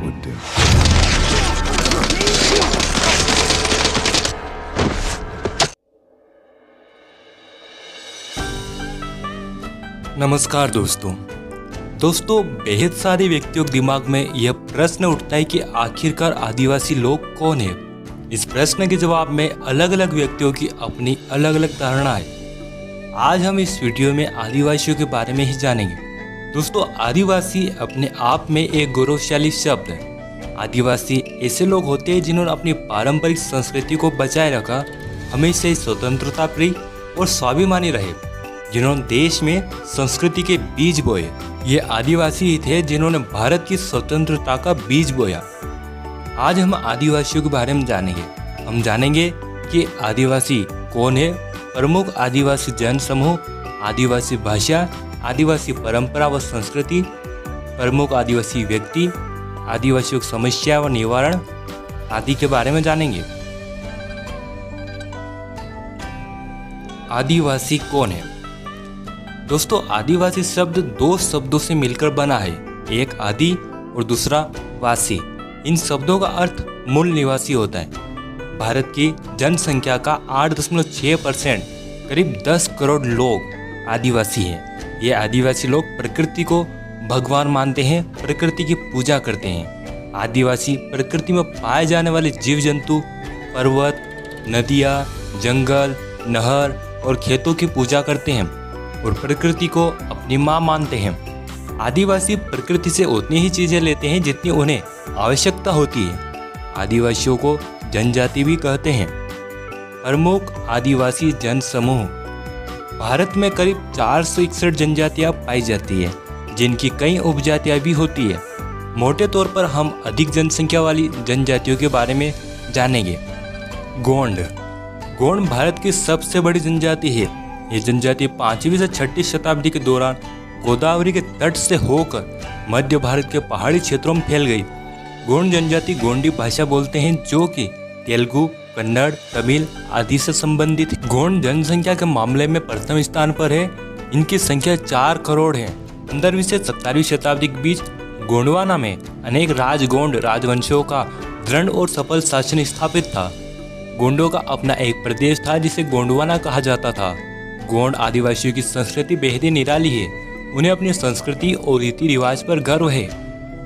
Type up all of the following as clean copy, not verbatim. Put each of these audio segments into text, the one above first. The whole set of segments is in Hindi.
would do. नमस्कार दोस्तों बेहद सारे व्यक्तियों के दिमाग में यह प्रश्न उठता है कि आखिरकार आदिवासी लोग कौन है। इस प्रश्न के जवाब में अलग अलग व्यक्तियों की अपनी अलग अलग धारणा है। आज हम इस वीडियो में आदिवासियों के बारे में ही जानेंगे। दोस्तों, आदिवासी अपने आप में एक गौरवशाली शब्द है। आदिवासी ऐसे लोग होते हैं जिन्होंने अपनी पारंपरिक संस्कृति को बचाए रखा, हमेशा ही स्वतंत्रता प्रिय और स्वाभिमानी रहे, जिन्होंने देश में संस्कृति के बीज बोए। ये आदिवासी ही थे जिन्होंने भारत की स्वतंत्रता का बीज बोया। आज हम आदिवासियों के बारे में जानेंगे। हम जानेंगे कि आदिवासी कौन है, प्रमुख आदिवासी जन समूह, आदिवासी भाषा, आदिवासी परंपरा व संस्कृति, प्रमुख आदिवासी व्यक्ति, आदिवासियों की समस्या व निवारण आदि के बारे में जानेंगे। आदिवासी कौन है? दोस्तों, आदिवासी शब्द दो शब्दों से मिलकर बना है, एक आदि और दूसरा वासी। इन शब्दों का अर्थ मूल निवासी होता है। भारत की जनसंख्या का 8.6% करीब 10 करोड़ लोग आदिवासी हैं। ये आदिवासी लोग प्रकृति को भगवान मानते हैं, प्रकृति की पूजा करते हैं। आदिवासी प्रकृति में पाए जाने वाले जीव जंतु, पर्वत, नदियाँ, जंगल, नहर और खेतों की पूजा करते हैं और प्रकृति को अपनी माँ मानते हैं। आदिवासी प्रकृति से उतनी ही चीजें लेते हैं जितनी उन्हें आवश्यकता होती है। आदिवासियों को जनजाति भी कहते हैं। प्रमुख आदिवासी जन समूह। भारत में करीब 461 जनजातियां पाई जाती है, जिनकी कई उपजातियां भी होती है। मोटे तौर पर हम अधिक जनसंख्या वाली जनजातियों के बारे में जानेंगे। गोंड। गोंड भारत की सबसे बड़ी जनजाति है। ये जनजाति 5वीं से 6वीं शताब्दी के दौरान गोदावरी के तट से होकर मध्य भारत के पहाड़ी क्षेत्रों में फैल गई। गोंड जनजाति गोंडी भाषा बोलते हैं, जो कि तेलुगु, कन्नड़, तमिल आदि से संबंधित है। गोंड जनसंख्या के मामले में प्रथम स्थान पर है। इनकी संख्या 4 करोड़ है। 15वीं से 17वीं शताब्दी के बीच गोंडवाना में अनेक राजगोंड राजवंशों का दृढ़ और सफल शासन स्थापित था। गोंडों का अपना एक प्रदेश था जिसे गोंडवाना कहा जाता था। गोंड आदिवासियों की संस्कृति बेहद ही निराली है। उन्हें अपनी संस्कृति और रीति रिवाज पर गर्व है।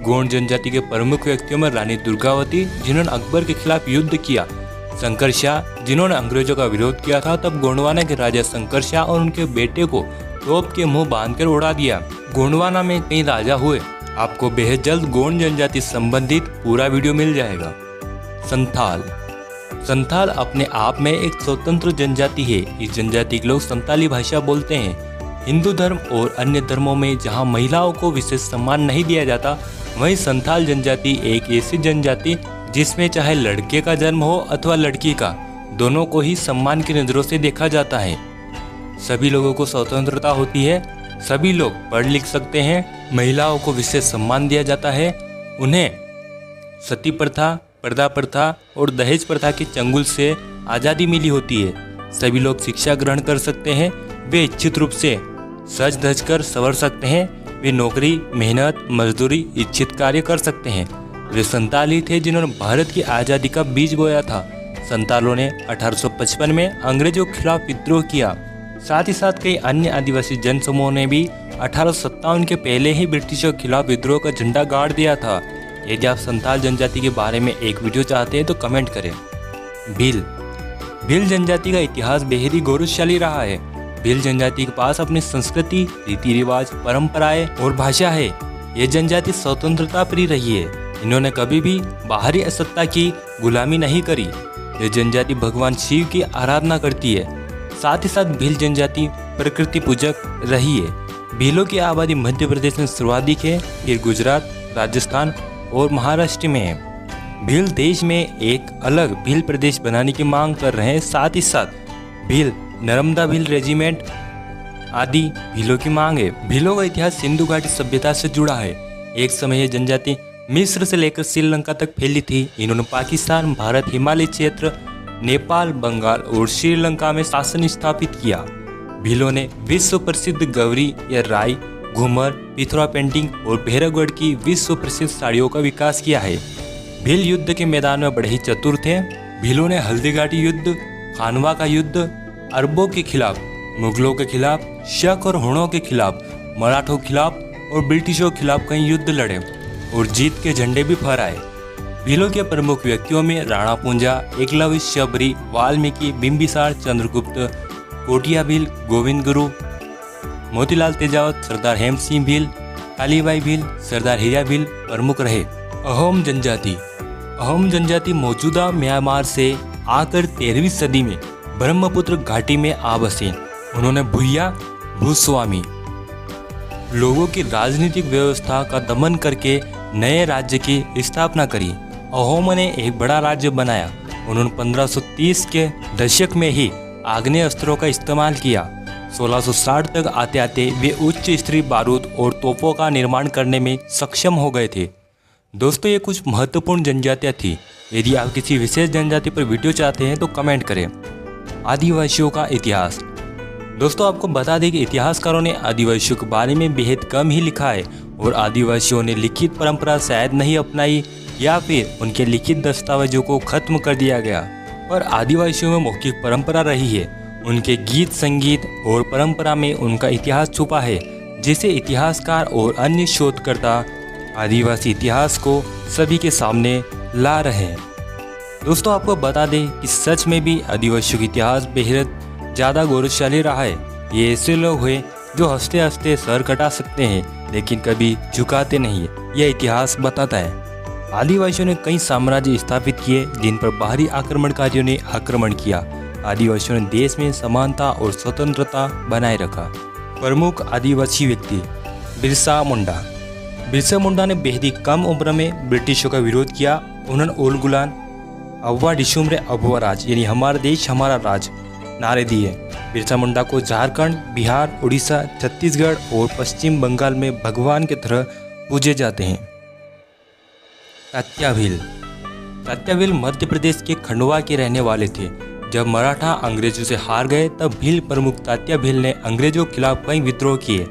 गोंड जनजाति के प्रमुख व्यक्तियों में रानी दुर्गावती, जिन्होंने अकबर के खिलाफ युद्ध किया, शंकर शाह, जिन्होंने अंग्रेजों का विरोध किया था, तब गोंडवाना के राजा शंकर शाह और उनके बेटे को तोप के मुंह बांधकर उड़ा दिया। गोंडवाना में कई राजा हुए। आपको बेहद जल्द गोंड जनजाति संबंधित पूरा वीडियो मिल जाएगा। संथाल। संथाल अपने आप में एक स्वतंत्र जनजाति है। इस जनजाति के लोग संताली भाषा बोलते हैं। हिंदू धर्म और अन्य धर्मों में जहां महिलाओं को विशेष सम्मान नहीं दिया जाता, वहीं संथाल जनजाति एक ऐसी जनजाति जिसमें चाहे लड़के का जन्म हो अथवा लड़की का, दोनों को ही सम्मान की नज़रों से देखा जाता है। सभी लोगों को स्वतंत्रता होती है। सभी लोग पढ़ लिख सकते हैं। महिलाओं को विशेष सम्मान दिया जाता है। उन्हें सती प्रथा, पर्दा प्रथा और दहेज प्रथा के चंगुल से आज़ादी मिली होती है। सभी लोग शिक्षा ग्रहण कर सकते हैं। वे इच्छित रूप से सज धज कर संवर सकते हैं। वे नौकरी, मेहनत, मजदूरी, इच्छित कार्य कर सकते हैं। वे संताल ही थे जिन्होंने भारत की आज़ादी का बीज बोया था। संतालों ने 1855 में अंग्रेजों के खिलाफ विद्रोह किया। साथ ही साथ कई अन्य आदिवासी जन समूहों ने भी 1857 के पहले ही ब्रिटिशों के खिलाफ विद्रोह का झंडा गाड़ दिया था। यदि आप संथाल जनजाति के बारे में एक वीडियो चाहते हैं तो कमेंट करें। भील। भील जनजाति का इतिहास बेहद ही गौरवशाली रहा है। भील जनजाति के पास अपनी संस्कृति, रीति रिवाज, परंपराएं और भाषा है। ये जनजाति स्वतंत्रता प्रिय रही है। इन्होंने कभी भी बाहरी सत्ता की गुलामी नहीं करी। ये जनजाति भगवान शिव की आराधना करती है। साथ ही साथ भील जनजाति प्रकृति पूजक रही है। भीलों की आबादी मध्य प्रदेश में सर्वाधिक है, फिर गुजरात, राजस्थान और महाराष्ट्र में है। भील देश में एक अलग भील प्रदेश बनाने की मांग कर रहे हैं। साथ ही साथ भील, नर्मदा भील रेजिमेंट आदि भीलों की मांग है। भीलों का इतिहास सिंधु घाटी सभ्यता से जुड़ा है। एक समय यह जनजाति मिस्र से लेकर श्रीलंका तक फैली थी। इन्होंने पाकिस्तान, भारत, हिमालय क्षेत्र, नेपाल, बंगाल और श्रीलंका में शासन स्थापित किया। भीलों ने विश्व प्रसिद्ध गौरी या राई घूमर, पिथौरा पेंटिंग और भैरवगढ़ की विश्व प्रसिद्ध साड़ियों का विकास किया है। भील युद्ध के मैदान में बड़े ही चतुर थे। भीलों ने हल्दीघाटी युद्ध, खानवा का युद्ध, अरबों के खिलाफ, मुगलों के खिलाफ, शक और हुणों के खिलाफ, मराठों के खिलाफ और ब्रिटिशों के खिलाफ कई युद्ध लड़े और जीत के झंडे भी फहराए। भीलों के प्रमुख व्यक्तियों में राणा पूंजा, एकलव्य, शबरी, वाल्मीकि, बिंबिसार, चंद्रगुप्त, कोटिया भील, गोविंद गुरु, मोतीलाल तेजावत, सरदार हेम सिंह भील, कालीबाई भील, सरदार हीरा भील प्रमुख रहे। अहोम जनजाति मौजूदा म्यांमार से आकर 13वीं सदी में ब्रह्मपुत्र घाटी में आ बसे। उन्होंने भूया भूस्वामी लोगों की राजनीतिक व्यवस्था का दमन करके नए राज्य की स्थापना करी। अहोमों ने एक बड़ा राज्य बनाया। उन्होंने 1530 के दशक में ही आग्नेय अस्त्रों का इस्तेमाल किया। 1660 तक आते आते वे उच्च स्तरीय बारूद और तोपों का निर्माण करने में सक्षम हो गए थे। दोस्तों, ये कुछ महत्वपूर्ण जनजातियाँ थी। यदि आप किसी विशेष जनजाति पर वीडियो चाहते हैं तो कमेंट करें। आदिवासियों का इतिहास। दोस्तों, आपको बता दें कि इतिहासकारों ने आदिवासियों के बारे में बेहद कम ही लिखा है और आदिवासियों ने लिखित परंपरा शायद नहीं अपनाई या फिर उनके लिखित दस्तावेजों को खत्म कर दिया गया। पर आदिवासियों में मौखिक परंपरा रही है। उनके गीत, संगीत और परंपरा में उनका इतिहास छुपा है, जिसे इतिहासकार और अन्य शोधकर्ता आदिवासी इतिहास को सभी के सामने ला रहे हैं। दोस्तों, आपको बता दें कि सच में भी आदिवासियों का इतिहास बेहद ज़्यादा गौरवशाली रहा है। ये ऐसे लोग हैं जो हंसते हंसते सर कटा सकते हैं लेकिन कभी झुकाते नहीं है, यह इतिहास बताता है। आदिवासियों ने कई साम्राज्य स्थापित किए जिन पर बाहरी आक्रमणकारियों ने आक्रमण किया। आदिवासियों ने देश में समानता और स्वतंत्रता बनाए रखा। प्रमुख आदिवासी व्यक्ति बिरसा मुंडा। बिरसा मुंडा ने बेहद ही कम उम्र में ब्रिटिशों का विरोध किया। उन्होंने ओल गुलान, अव्वा डिशुमरे अभुआ राज यानी हमारा देश हमारा राज नारे दिए। बिरसा मुंडा को झारखंड, बिहार, उड़ीसा, छत्तीसगढ़ और पश्चिम बंगाल में भगवान की तरह पूजे जाते हैं। तात्या भील मध्य प्रदेश के खंडवा के रहने वाले थे। जब मराठा अंग्रेजों से हार गए तब भील प्रमुख तात्या भील ने अंग्रेजों के खिलाफ कई विद्रोह किए।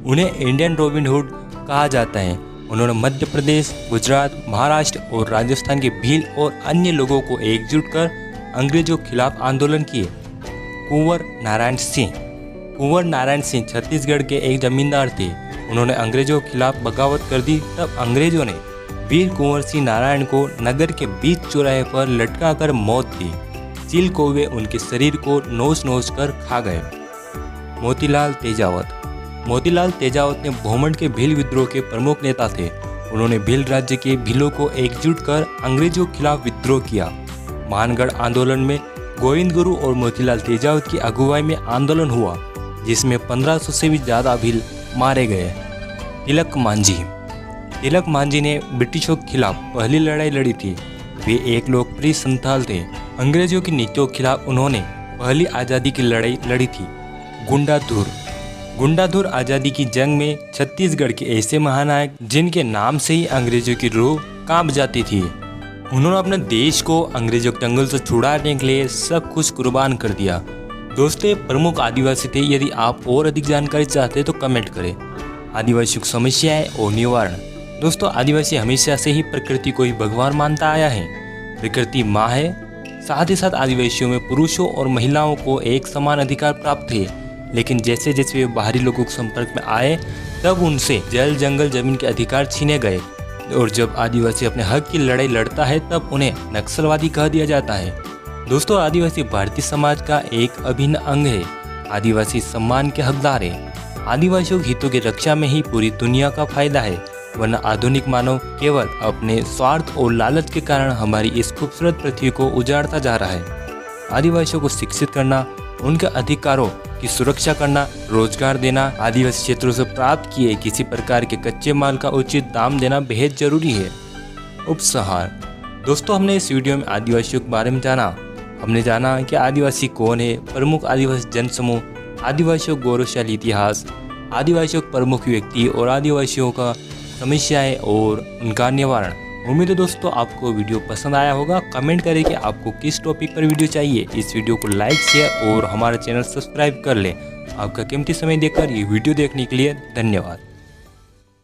उन्हें इंडियन रॉबिन हुड कहा जाता है। उन्होंने मध्य प्रदेश, गुजरात, महाराष्ट्र और राजस्थान के भील और अन्य लोगों को एकजुट कर अंग्रेजों के खिलाफ आंदोलन किए। कुंवर नारायण सिंह छत्तीसगढ़ के एक जमींदार थे। उन्होंने अंग्रेजों के खिलाफ बगावत कर दी। तब अंग्रेजों ने वीर कुंवर सिंह नारायण को नगर के बीच चौराहे पर लटका कर मौत दी। चील कौवे उनके शरीर को नोच नोच कर खा गए। मोतीलाल तेजावत ने भोमंड के भील विद्रोह के प्रमुख नेता थे। उन्होंने भील राज्य के भीलों को एकजुट कर अंग्रेजों के खिलाफ विद्रोह किया। मानगढ़ आंदोलन में गोविंद गुरु और मोतीलाल तेजावत की अगुवाई में आंदोलन हुआ, जिसमें 1500 से भी ज़्यादा भील मारे गए। तिलक मांझी ने ब्रिटिशों के खिलाफ पहली लड़ाई लड़ी थी। वे एक लोकप्रिय संथाल थे। अंग्रेजों की नीतियों के खिलाफ उन्होंने पहली आज़ादी की लड़ाई लड़ी थी। गुंडाधुर आज़ादी की जंग में छत्तीसगढ़ के ऐसे महानायक जिनके नाम से ही अंग्रेजों की रूह कांप जाती थी। उन्होंने अपने देश को अंग्रेजों के चंगुल से छुड़ाने के लिए सब कुछ कुर्बान कर दिया। दोस्तों, प्रमुख आदिवासी थे। यदि आप और अधिक जानकारी चाहते हैं तो कमेंट करें। आदिवासियों की समस्याएं और निवारण। दोस्तों, आदिवासी हमेशा से ही प्रकृति को ही भगवान मानता आया है। प्रकृति माँ है। साथ ही साथ आदिवासियों में पुरुषों और महिलाओं को एक समान अधिकार प्राप्त थे। लेकिन जैसे जैसे वे बाहरी लोगों के संपर्क में आए तब उनसे जल, जंगल, जमीन के अधिकार छीने गए। और जब आदिवासी अपने हक की लड़ाई लड़ता है तब उन्हें नक्सलवादी कह दिया जाता है। दोस्तों, आदिवासी भारतीय समाज का एक अभिन्न अंग है। आदिवासी सम्मान के हकदार है। आदिवासियों के हितों की रक्षा में ही पूरी दुनिया का फायदा है, वरना आधुनिक मानव केवल अपने स्वार्थ और लालच के कारण हमारी इस खूबसूरत पृथ्वी को उजाड़ता जा रहा है। आदिवासियों को शिक्षित करना, उनके अधिकारों की सुरक्षा करना, रोजगार देना, आदिवासी क्षेत्रों से प्राप्त किए किसी प्रकार के कच्चे माल का उचित दाम देना बेहद जरूरी है। उपसंहार। दोस्तों, हमने इस वीडियो में आदिवासियों के बारे में जाना। हमने जाना कि आदिवासी कौन है, प्रमुख आदिवासी जनसमूह, आदिवासियों गौरवशाली इतिहास, आदिवासियों प्रमुख व्यक्ति और आदिवासियों का समस्याएं और उनका निवारण। उम्मीद है दोस्तों आपको वीडियो पसंद आया होगा। कमेंट करें कि आपको किस टॉपिक पर वीडियो चाहिए। इस वीडियो को लाइक, शेयर और हमारा चैनल सब्सक्राइब कर लें। आपका कीमती समय देकर ये वीडियो देखने के लिए धन्यवाद।